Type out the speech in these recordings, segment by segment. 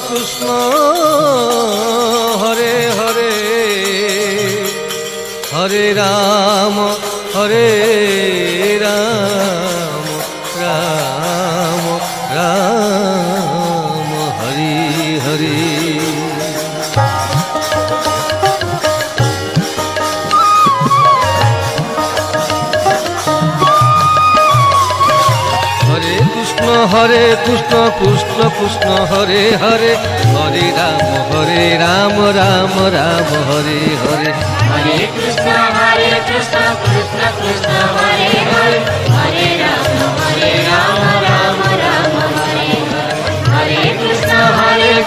Krishna Hare Hare Hare Ram Ram Ram Hari Hari. Hare Krishna Krishna Krishna Hare Hare Hare Ram Ram Ram Hare Hare. Hare Krishna Krishna Krishna Hare Hare Hare Ram Ram Ram Hare Hare. Hare Krishna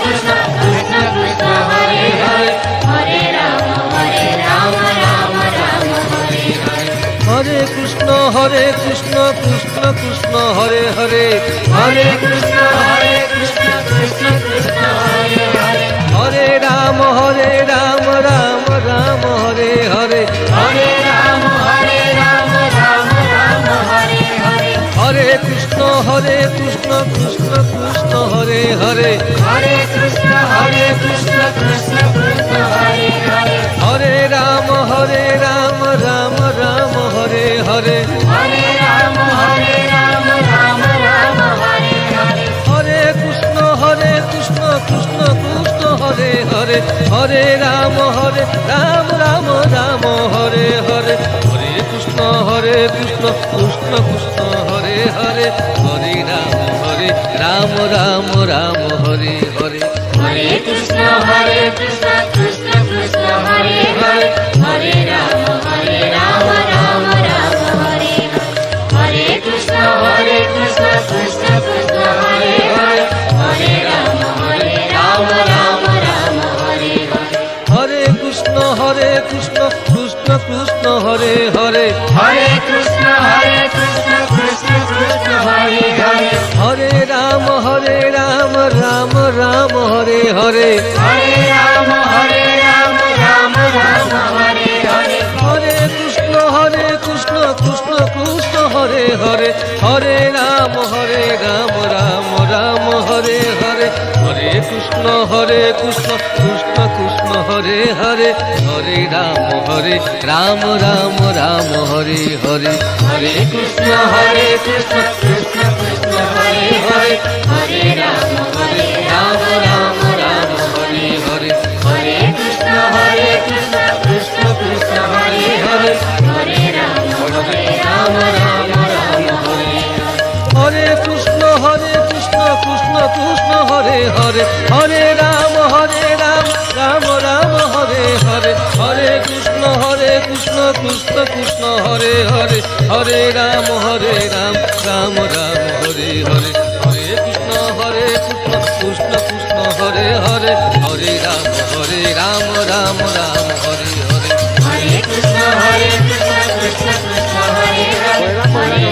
Krishna Krishna Krishna Hare Hare Hare Ram Ram Ram Hare Hare. Hare Krishna Krishna Krishna Hare Hare Hare Krishna Krishna Krishna Hare Hare Hare Ram Ram Ram Hare Hare. Hare Ram Ram Ram Hare Hare. Hare Krishna Krishna Krishna Hare Hare Hare Krishna Krishna Krishna Hare Hare Hare Ram Ram Ram Hare Hare. Hare Ram Ram Ram Hare Hare. Hare Krishna Krishna Krishna Hare Hare Hare Ram Ram Ram Hare Hare. Hare Krishna Krishna Krishna Hare Hare Hare Ram Ram Ram Hare Hare. Hare Krishna Krishna Krishna Hare Hare Hare Ram Ram Ram Hare Hare. Hare Krishna Krishna Krishna Hare Hare Hare Ram Ram Ram Hare Hare. Hare Krishna Krishna Krishna Hare Hare Hare Krishna Krishna Krishna Hare Hare Hare Ram Ram Ram Hare Hare. Hare Ram Ram Hare Hare. Hare Krishna Krishna Krishna Hare Hare Hare Ram Ram Ram Hare Hare. Hare Krishna Krishna Krishna Hare Hare Hare Ram Ram Ram Hare Hare. Hare Krishna Krishna Krishna Hare Hare Hare Ram Ram Ram Hare Hare. Hare Krishna Krishna Krishna Hare Hare Hare Ram Ram Ram Hare Hare. Hare Krishna Krishna Krishna Hare Hare Hare Ram Ram Ram Hare Hare. Hare Krishna Krishna Krishna Hare Hare Hare Ram Ram Ram Hare Hare. Hare Krishna Krishna Krishna Hare Hare Hare Ram Ram Ram Hare Hare. Hare Krishna Krishna Krishna Hare Hare Hare Ram Ram Ram Hare Hare. Hare Krishna Krishna Krishna Hare Hare Hare Ram Ram Ram Hare Hare. Hare Krishna Krishna Krishna Hare Hare Hare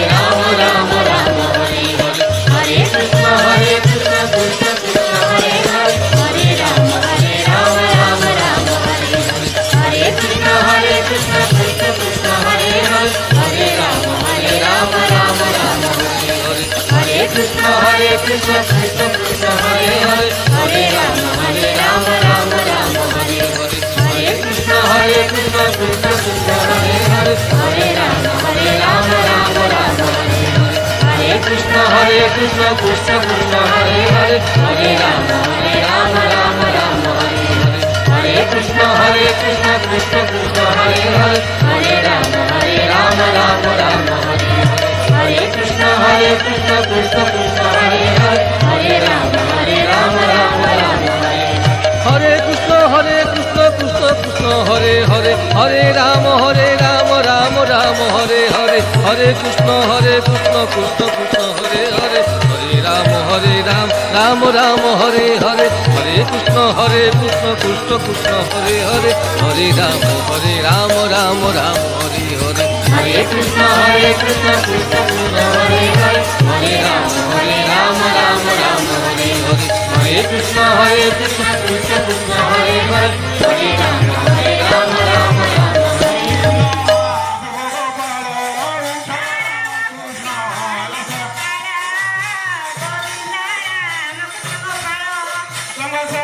Ram Ram Ram Hare Hare. Hare Krishna Krishna Krishna Hare Hare Hare Ram Ram Ram Hare Hare. Hare Krishna Krishna Krishna Hare Hare Hare Ram Ram Ram Hare Hare. Hare Krishna Krishna Krishna Hare Hare Hare Ram Ram Ram Hare Hare. Hare Krishna Krishna Krishna Hare Hare Hare Ram Ram Ram Hare Hare. Hare Krishna Krishna Krishna Hare Hare Hare Ram Ram Ram Hare Hare. Hare Krishna Krishna Krishna Hare Hare Hare Ram Ram Ram Hare Hare. Hare Krishna Krishna Krishna Hare Hare Hare Ram Ram Ram Hare Hare. Hare Krishna Krishna Krishna Hare Hare Hare Ram Ram Ram Hare Hare. Hare Krishna Krishna Hare Hare Hare Ram Ram Ram Hare Hare. Hare Krishna Krishna Krishna Hare Hare Hare Ram Ram Ram Hare Hare. Namaste